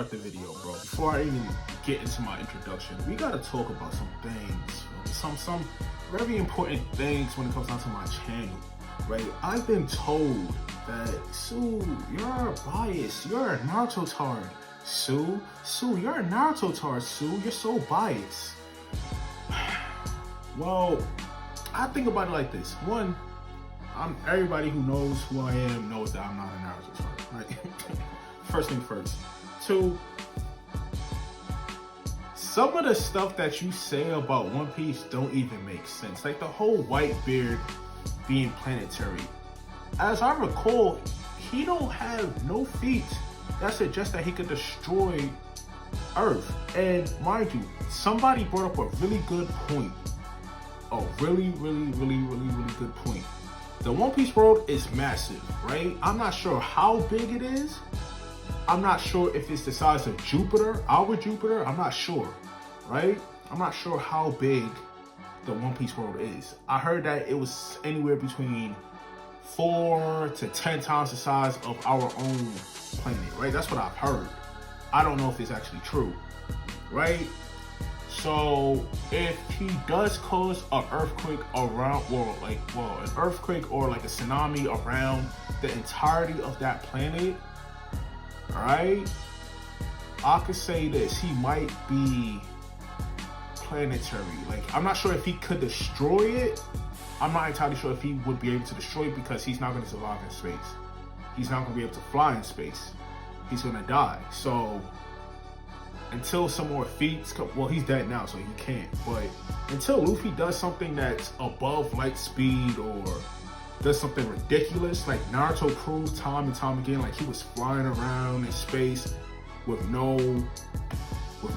start the video, bro, before I even get into my introduction, we gotta talk about some things, some very important things when it comes down to my channel, right? I've been told that, Sue, you're biased, you're a Naruto tard. Sue, you're a Naruto tard, Sue, you're so biased. Well, I think about it like this. One, everybody who knows who I am knows that I'm not a Naruto tard, right? First thing first. Two, some of the stuff that you say about One Piece don't even make sense. Like the whole Whitebeard being planetary. As I recall, he don't have no feats that suggest that he could destroy Earth. And mind you, somebody brought up a really good point. A really good point. The One Piece world is massive, right? I'm not sure how big it is. I'm not sure if it's the size of Jupiter, our Jupiter. I'm not sure, right? I'm not sure how big the One Piece world is. I heard that it was anywhere between 4 to 10 times the size of our own planet, right? That's what I've heard. I don't know if it's actually true, right? So if he does cause an earthquake around, an earthquake or like a tsunami around the entirety of that planet, all right, I could say this: he might be planetary. Like, I'm not sure if he could destroy it. I'm not entirely sure if he would be able to destroy it because he's not going to survive in space. He's not going to be able to fly in space. He's going to die. So until some more feats come, well, he's dead now, so he can't. But until Luffy does something that's above light speed or does something ridiculous, like Naruto proved time and time again, like he was flying around in space with no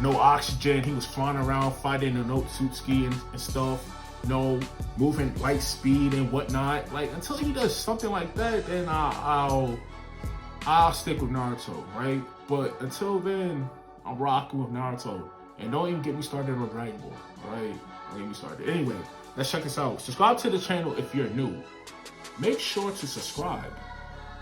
oxygen. He was flying around fighting the Otsutsuki and stuff, moving light speed and whatnot. Like, until he does something like that, then I'll stick with Naruto, right? But until then, I'm rocking with Naruto. And don't even get me started on Dragon Ball, right? Don't get me started. Anyway, let's check this out. Subscribe to the channel if you're new. Make sure to subscribe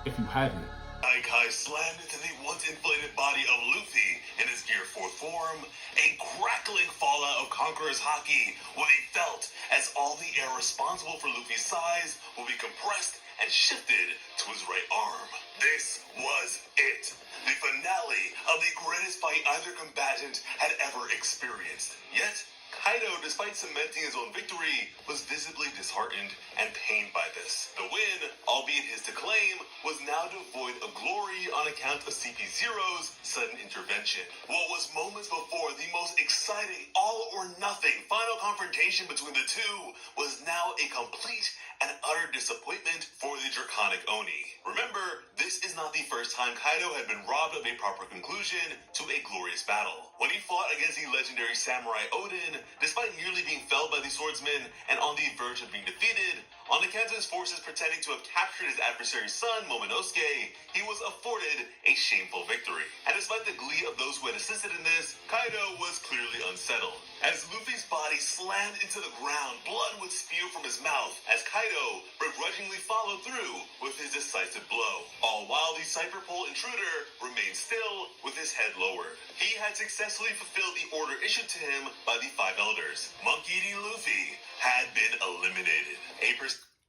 if you haven't. Kai slammed into the once inflated body of Luffy in his Gear 4 form, a crackling fallout of Conqueror's Haki will be felt as all the air responsible for Luffy's size will be compressed and shifted to his right arm. This was it. The finale of the greatest fight either combatant had ever experienced. Yet, Kaido, despite cementing his own victory, was visibly disheartened and pained by this. The win, albeit his to claim, was now devoid of glory on account of CP0's sudden intervention. What was moments before the most exciting all-or-nothing final confrontation between the two was now a complete and utter disappointment for the Draconic Oni. Remember, this is not the first time Kaido had been robbed of a proper conclusion to a glorious battle. When he fought against the legendary samurai Odin, despite nearly being felled by the swordsman and on the verge of being defeated, on account of his forces pretending to have captured his adversary's son, Momonosuke, he was afforded a shameful victory. And despite the glee of those who had assisted in this, Kaido was clearly unsettled. As Luffy's body slammed into the ground, blood would spew from his mouth as Kaido begrudgingly followed through with his decisive blow. All while the Cypher-Pole intruder remained still with his head lowered. He had successfully fulfilled the order issued to him by the Five Elders. Monkey-eating Luffy had been eliminated.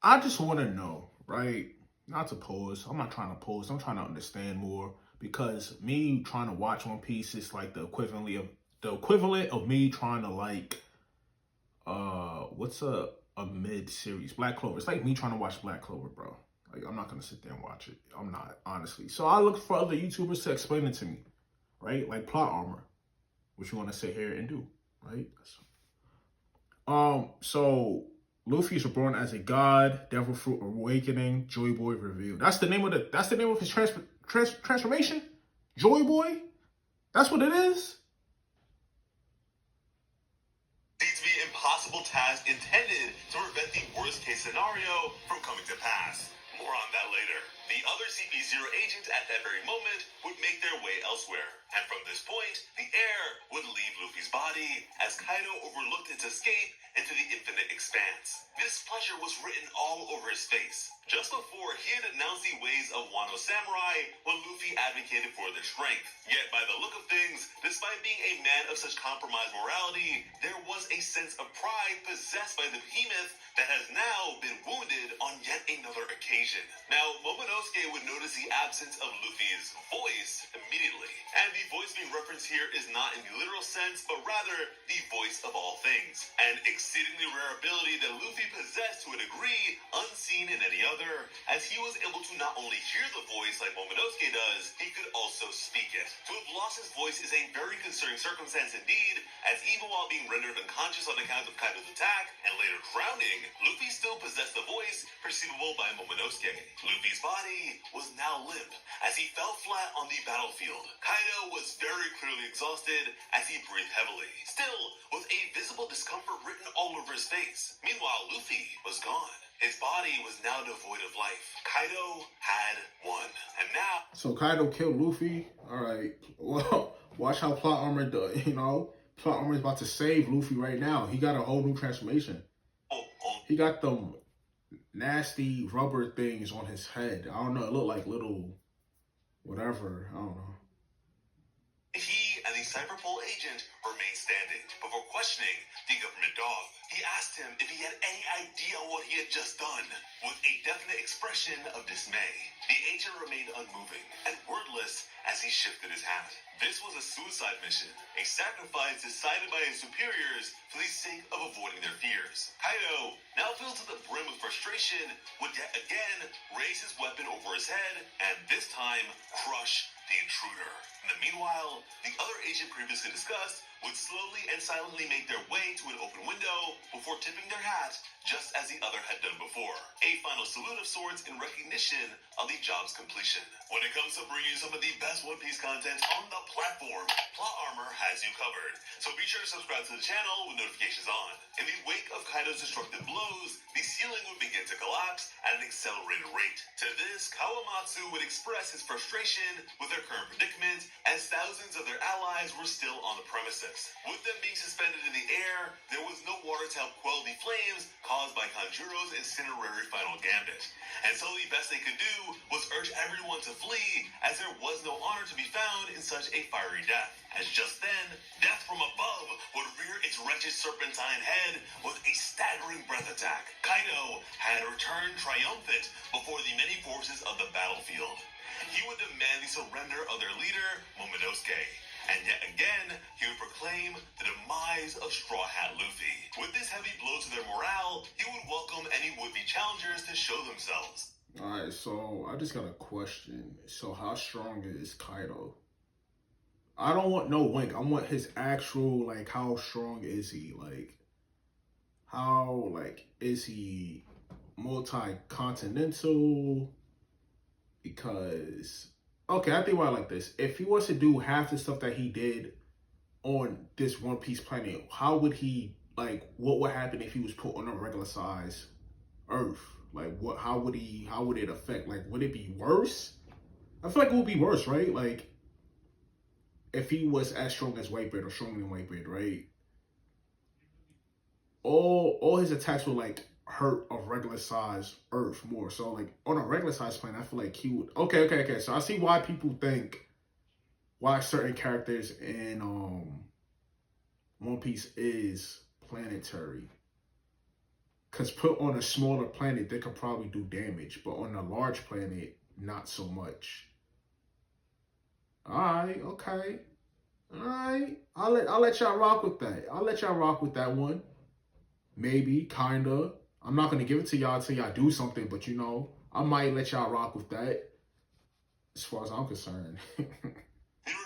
I just want to know, right? Not to pause. I'm not trying to pause. I'm trying to understand more, because me trying to watch One Piece is like the equivalent of me trying to like what's a mid-series, Black Clover. It's like me trying to watch Black Clover, bro. Like, I'm not gonna sit there and watch it. I'm not, honestly. So I look for other YouTubers to explain it to me, right? Like Plot Armor, which you want to sit here and do, right? So Luffy is reborn as a god, Devil Fruit Awakening, Joy Boy revealed. That's the name of his transformation? Joy Boy? That's what it is? Seems to be an impossible task intended to prevent the worst case scenario from coming to pass. More on that later. The other CP0 agents at that very moment would make their way elsewhere. And from this point, the air would leave Luffy's body as Kaido overlooked its escape into the infinite expanse. This pleasure was written all over his face, just before he had announced the ways of Wano Samurai when Luffy advocated for their strength. Yet by the look of things, despite being a man of such compromised morality, there was a sense of pride possessed by the behemoth that has now been wounded on yet another occasion. Now, Momonosuke would notice the absence of Luffy's voice immediately. And the voice being referenced here is not in the literal sense, but rather the voice of all things. An exceedingly rare ability that Luffy possessed to a degree unseen in any other, as he was able to not only hear the voice like Momonosuke does, he could also speak it. To have lost his voice is a very concerning circumstance indeed, as even while being rendered unconscious on account of Kaido's attack, and later drowning, Luffy still possessed the voice perceivable by Momonosuke. Luffy's body was now limp as he fell flat on the battlefield. Kaido was very clearly exhausted as he breathed heavily, still with a visible discomfort written all over his face. Meanwhile, Luffy was gone. His body was now devoid of life. Kaido had won. And now... So Kaido killed Luffy? Alright. Well, watch how Plot Armor does, Plot Armor is about to save Luffy right now. He got a whole new transformation. He got them nasty rubber things on his head. I don't know. It looked like little whatever. I don't know. He and the Cyberpol agent remained standing before questioning the government dog. He asked him if he had any idea what he had just done, with a definite expression of dismay. The agent remained unmoving and wordless as he shifted his hat. This was a suicide mission, a sacrifice decided by his superiors for the sake of avoiding their fears. Kaido, now filled to the brim with frustration, would yet again raise his weapon over his head and this time crush the intruder. In the meanwhile, the other agent previously discussed would slowly and silently make their way to an open window before tipping their hat, just as the other had done before. A final salute of sorts in recognition of the job's completion. When it comes to bringing you some of the best One Piece content on the platform, Plot Armor has you covered. So be sure to subscribe to the channel with notifications on. In the wake of Kaido's destructive blows, the ceiling would begin to collapse at an accelerated rate. To this, Kawamatsu would express his frustration with their current predicament, as thousands of their allies were still on the premises. With them being suspended in the air, there was no water to help quell the flames caused by Kanjuro's incinerary final gambit. And so the best they could do was urge everyone to flee, as there was no honor to be found in such a fiery death. As just then, death from above would rear its wretched serpentine head with a staggering breath attack. Kaido had returned triumphant before the many forces of the battlefield. He would demand the surrender of their leader, Momonosuke. And yet again, he would proclaim the demise of Straw Hat Luffy. With this heavy blow to their morale, he would welcome any would-be challengers to show themselves. Alright, so I just got a question. So how strong is Kaido? I don't want no wink. I want his actual, how strong is he? How, is he multi-continental? Because... okay, I think about it like this. If he was to do half the stuff that he did on this One Piece planet, how would he, what would happen if he was put on a regular size Earth? How would it affect? Would it be worse? I feel like it would be worse, right? If he was as strong as Whitebeard or stronger than Whitebeard, right? All his attacks would, hurt a regular size Earth more. So on a regular size planet, I feel like he would. Okay. So I see why people think why certain characters in One Piece is planetary. Cause put on a smaller planet, they could probably do damage, but on a large planet, not so much. Alright, okay. Alright. I'll let y'all rock with that. I'll let y'all rock with that one. Maybe, kinda. I'm not going to give it to y'all until y'all do something, but I might let y'all rock with that, as far as I'm concerned. The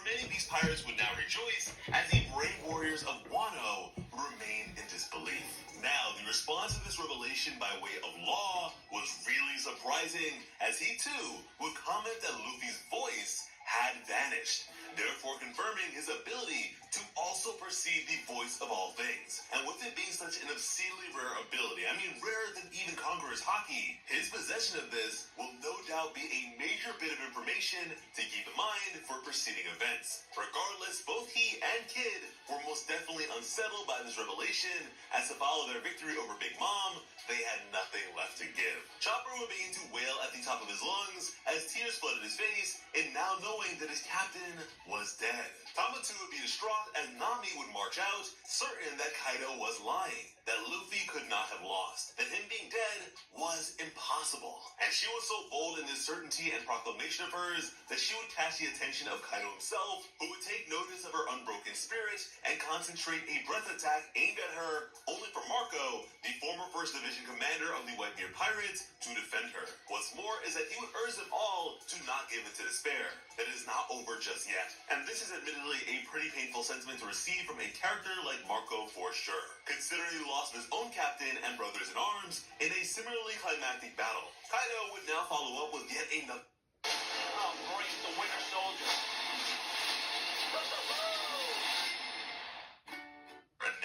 remaining Peace Pirates would now rejoice as the brave warriors of Wano remained in disbelief. Now, the response to this revelation by way of Law was really surprising, as he too would comment that Luffy's voice had vanished, therefore confirming his ability to also perceive the voice of all things. And with it being such an obscenely rare ability, I mean rarer than even Conqueror's Haki, his possession of this will no doubt be a major bit of information to keep in mind for preceding events. Regardless, both he and Kid were most definitely unsettled by this revelation, as to follow their victory over Big Mom, they had nothing left to give. Chopper would begin to wail at the top of his lungs as tears flooded his face, and now knowing that his captain was dead. Yamato would be distraught as Nami would march out, certain that Kaido was lying, that Luffy could not have lost, that him being dead was impossible. And she was so bold in this certainty and proclamation of hers that she would catch the attention of Kaido himself, who would take notice of her unbroken spirit and concentrate a breath attack aimed at her, only for Marco, the former 1st Division commander of the Whitebeard Pirates, to defend her. What's more is that he would urge them all to not give in to despair, that it is not over just yet. And this is admittedly a pretty painful sentiment to receive from a character like Marco for sure, considering the loss of his own captain and brothers in arms in a similarly climactic battle. Kaido would now follow up with yet another Embrace the Winter Soldier.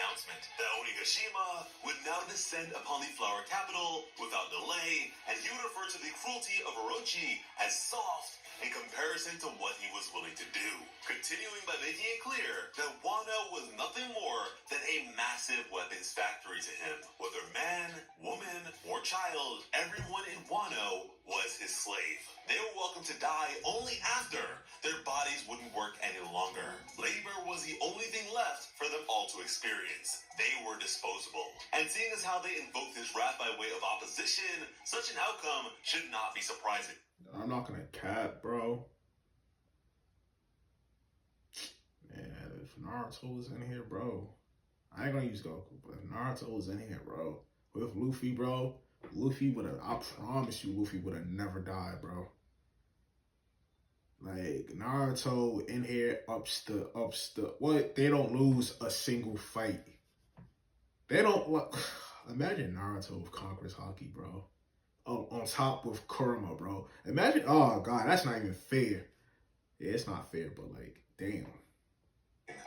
announcement that Onigashima would now descend upon the flower capital without delay, and he would refer to the cruelty of Orochi as soft in comparison to what he was willing to do, continuing by making it clear that Wano was nothing more than a massive weapons factory to him. Whether man, woman, or child, everyone in Wano was his slave. They were welcome to die only after their bodies wouldn't work any longer. Labor was the only thing left for them all to experience. They were disposable. And seeing as how they invoked his wrath by way of opposition, such an outcome should not be surprising. I'm not gonna cap, bro. Man, if Naruto was in here, bro, I ain't gonna use Goku, but if Naruto was in here, bro, with Luffy, bro, Luffy would have, I promise you, Luffy would have never died, bro. Like, Naruto in here ups the, what? They don't lose a single fight. They don't, what? Imagine Naruto with Conqueror's Haki, bro. On top with Kurama, bro. Imagine, oh God, that's not even fair. Yeah, it's not fair, but like, damn.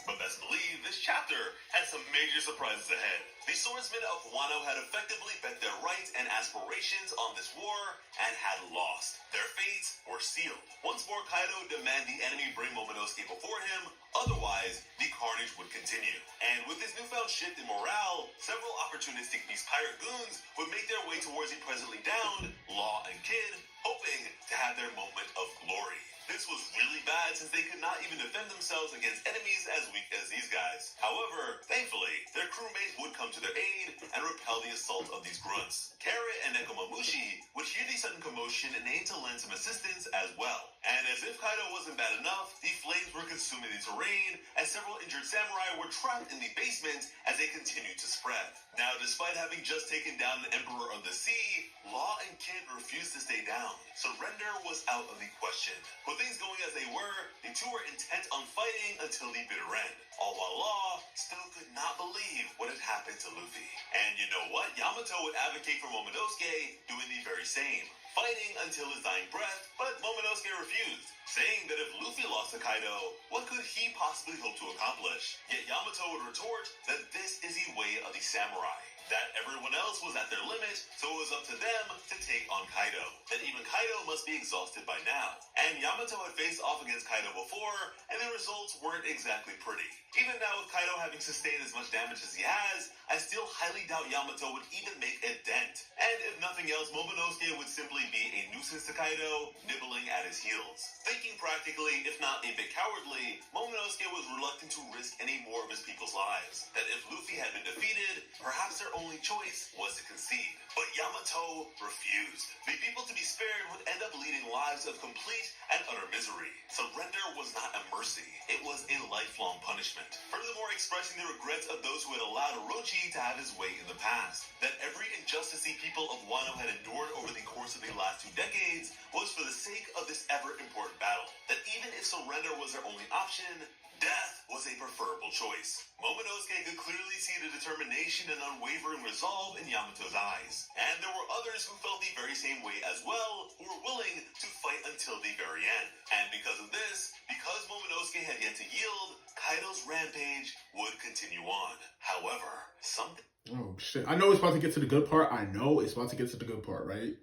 But best believe this chapter had some major surprises ahead. The swordsmen of Wano had effectively bet their rights and aspirations on this war and had lost. Their fates were sealed. Once more, Kaido would demand the enemy bring Momonosuke before him, otherwise the carnage would continue. And with this newfound shift in morale, several opportunistic beast pirate goons would make their way towards the presently downed Law and Kid, hoping to have their moment of glory. This was really bad since they could not even defend themselves against enemies as weak as these guys. However, thankfully, their crewmates would come to their aid and repel the assault of these grunts. Carrot and Nekomamushi would hear the sudden commotion and aim to lend some assistance as well. And as if Kaido wasn't bad enough, the flames were consuming the terrain as several injured samurai were trapped in the basement as they continued to spread. Now, despite having just taken down an Emperor of the Sea, Law and Kid refused to stay down. Surrender was out of the question. With things going as they were, the two were intent on fighting until the bitter end. All while Law still could not believe what had happened to Luffy. And you know what? Yamato would advocate for Momonosuke doing the very same, fighting until his dying breath, but Momonosuke refused, saying that if Luffy lost to Kaido, what could he possibly hope to accomplish? Yet Yamato would retort that this is the way of the samurai, that everyone else was at their limit, so it was up to them to take on Kaido, that even Kaido must be exhausted by now. And Yamato had faced off against Kaido before, and the results weren't exactly pretty. Even now with Kaido having sustained as much damage as he has, I still highly doubt Yamato would even make a dent. And if nothing else, Momonosuke would simply be a nuisance to Kaido, nibbling at his heels. Thinking practically, if not a bit cowardly, Momonosuke was reluctant to risk any more of his people's lives. That if Luffy had been defeated, perhaps their only choice was to concede. But Yamato refused. The people to be spared would end up leading lives of complete and utter misery. Surrender was not a mercy, it was a lifelong punishment. Furthermore, expressing the regrets of those who had allowed Orochi to have his way in the past. That every injustice the people of Wano had endured over the course of the last 2 decades was for the sake of this ever-important battle. That even if surrender was their only option, death was a preferable choice. Momonosuke could clearly see the determination and unwavering resolve in Yamato's eyes. And there were others who felt the very same way as well, who were willing to fight until the very end. And because of this, because Momonosuke had yet to yield, Kaido's rampage would continue on. However, something... Oh, shit. I know it's about to get to the good part. I know it's about to get to the good part, right?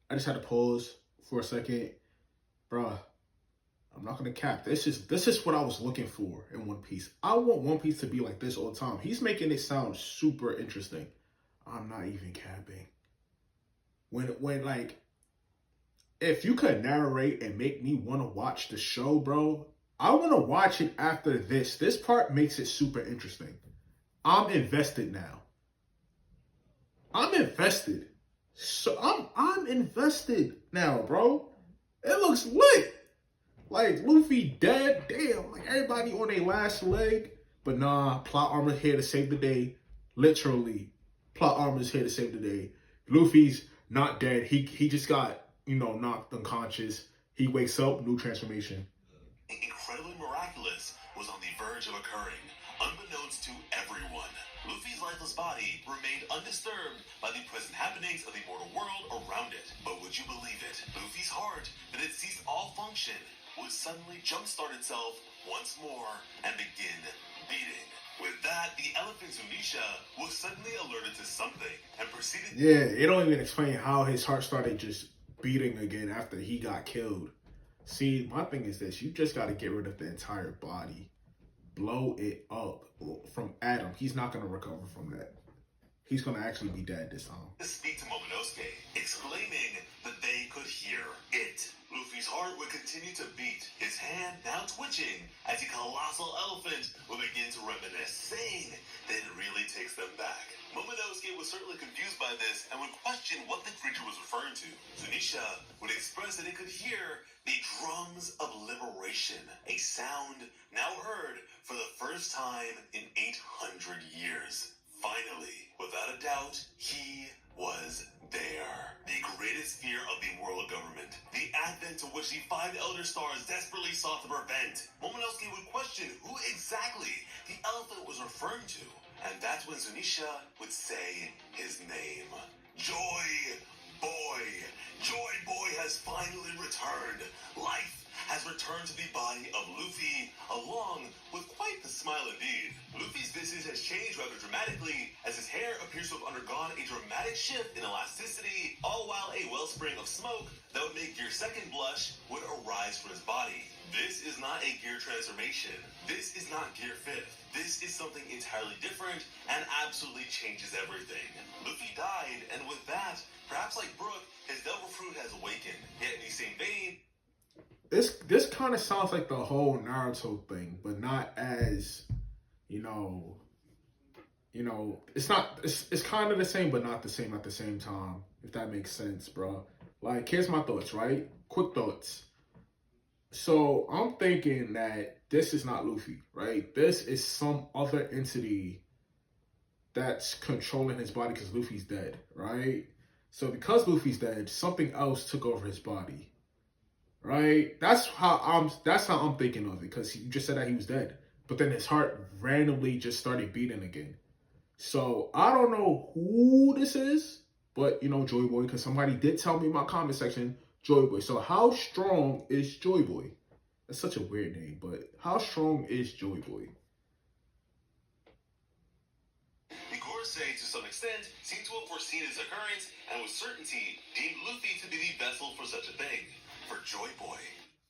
I just had to pause for a second. Bruh, I'm not gonna cap. This is what I was looking for in One Piece. I want One Piece to be like this all the time. He's making it sound super interesting. I'm not even capping. When like, if you could narrate and make me want to watch the show, bro, I want to watch it after this. This part makes it super interesting. I'm invested now. I'm invested. So I'm invested now, bro. It looks lit. Like, Luffy dead, damn. Like, everybody on their last leg. But nah, plot armor here to save the day. Literally, plot armor's here to save the day. Luffy's not dead. He just got, knocked unconscious. He wakes up, new transformation. Incredibly miraculous was on the verge of occurring, unbeknownst to everyone. Luffy's lifeless body remained undisturbed by the present happenings of the mortal world around it. But would you believe it? Luffy's heart, that had ceased all function, would suddenly jumpstart itself once more and begin beating. With that, the elephant Zunisha was suddenly alerted to something and proceeded... Yeah, it don't even explain how his heart started just beating again after he got killed. See, my thing is this. You just got to get rid of the entire body. Blow it up from Adam. He's not going to recover from that. He's going to actually be dead this time. ...to speak to Momonosuke, exclaiming that they could hear it. Luffy's heart would continue to beat, his hand now twitching as the colossal elephant would begin to reminisce, saying that it really takes them back. Momonosuke was certainly confused by this and would question what the creature was referring to. Zunisha would express that it could hear the drums of liberation, a sound now heard for the first time in 800 years. Finally, without a doubt, he was there. The greatest fear of the world government, the advent to which the 5 Elder Stars desperately sought to prevent. Momonosuke would question who exactly the elephant was referring to. And that's when Zunisha would say his name. Joy Boy. Joy Boy has finally returned. Life has returned to the body of Luffy, along with quite the smile indeed. Luffy's visage has changed rather dramatically, as his hair appears to have undergone a dramatic shift in elasticity, all while a wellspring of smoke that would make Gear Second blush would arise from his body. This is not a Gear transformation. This is not Gear Fifth. This is something entirely different and absolutely changes everything. Luffy died, and with that, perhaps like Brook, his devil fruit has awakened. Yet in the same vein, This kind of sounds like the whole Naruto thing, but not as, it's not, it's kind of the same, but not the same at the same time, if that makes sense, bro. Like, here's my thoughts, right? Quick thoughts. So, I'm thinking that this is not Luffy, right? This is some other entity that's controlling his body because Luffy's dead, right? So, because Luffy's dead, something else took over his body. Right? That's how I'm thinking of it, because you just said that he was dead. But then his heart randomly just started beating again. So I don't know who this is, but Joy Boy, because somebody did tell me in my comment section, Joy Boy. So how strong is Joy Boy? That's such a weird name, but how strong is Joy Boy? the Gorosei, to some extent, seemed to have foreseen its occurrence and with certainty deemed Luffy to be the vessel for such a thing. For Joy Boy.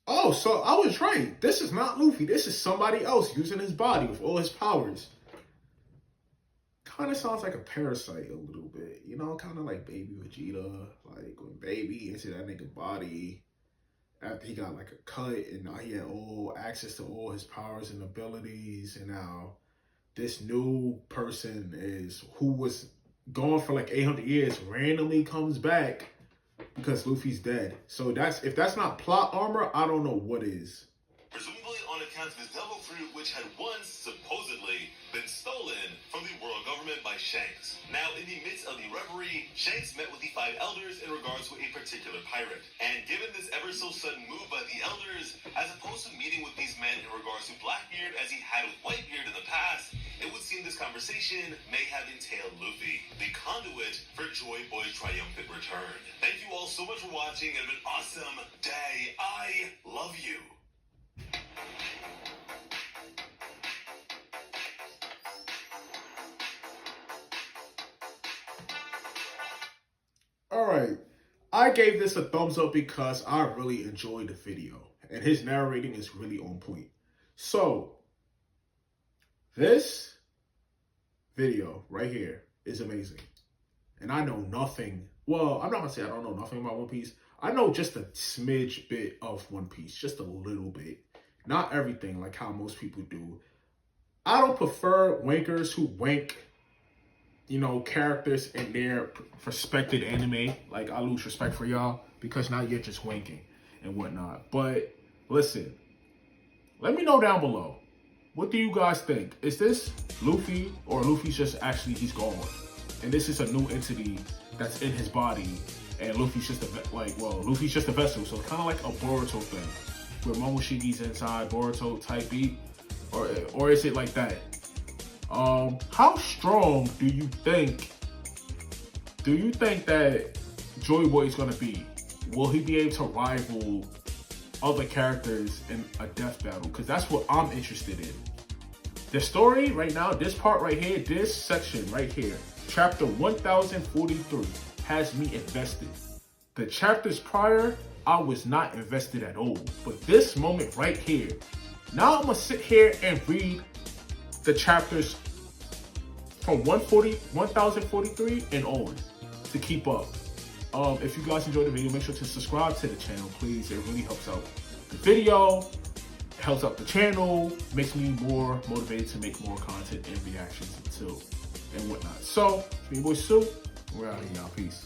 Oh, so I was right. This is not Luffy. This is somebody else using his body with all his powers. Kind of sounds like a parasite a little bit. Kind of like Baby Vegeta. Like when Baby into that nigga body after he got like a cut and now he had all access to all his powers and abilities. And now this new person who was gone for like 800 years randomly comes back because Luffy's dead. So if that's not plot armor, I don't know what is. Presumably on account of his devil fruit, which had once supposedly been stolen from the world government by by Shanks. Now, in the midst of the reverie, Shanks met with the 5 elders in regards to a particular pirate. And given this ever so sudden move by the elders, as opposed to meeting with these men in regards to Blackbeard as he had with Whitebeard in the past, it would seem this conversation may have entailed Luffy, the conduit for Joy Boy's triumphant return. Thank you all so much for watching. It's been an awesome day. I love you. Alright, I gave this a thumbs up because I really enjoyed the video. And his narrating is really on point. So, this video right here is amazing. And I know nothing. Well, I'm not going to say I don't know nothing about One Piece. I know just a smidge bit of One Piece. Just a little bit. Not everything like how most people do. I don't prefer wankers who wank, you know, characters in their respected anime. Like, I lose respect for y'all because now you're just wanking and whatnot. But listen, let me know down below. What do you guys think? Is this Luffy, or Luffy's just actually, he's gone? And this is a new entity that's in his body, and Luffy's just Luffy's just a vessel. So it's kind of like a Boruto thing, where Momoshiki's inside Boruto type beat, or is it like that? How strong do you think that Joy Boy is gonna be? Will he be able to rival other characters in a death battle? Because that's what I'm interested in. The story right now, this part right here, this section right here, chapter 1043, has me invested. The chapters prior, I was not invested at all. But this moment right here, now I'm gonna sit here and read the chapters from 1043 and on to keep up. If you guys enjoyed the video, make sure to subscribe to the channel, please. It really helps out the video, helps out the channel, makes me more motivated to make more content and reactions too and whatnot. So, it's me, boy Sue. We're out of here, y'all. Peace.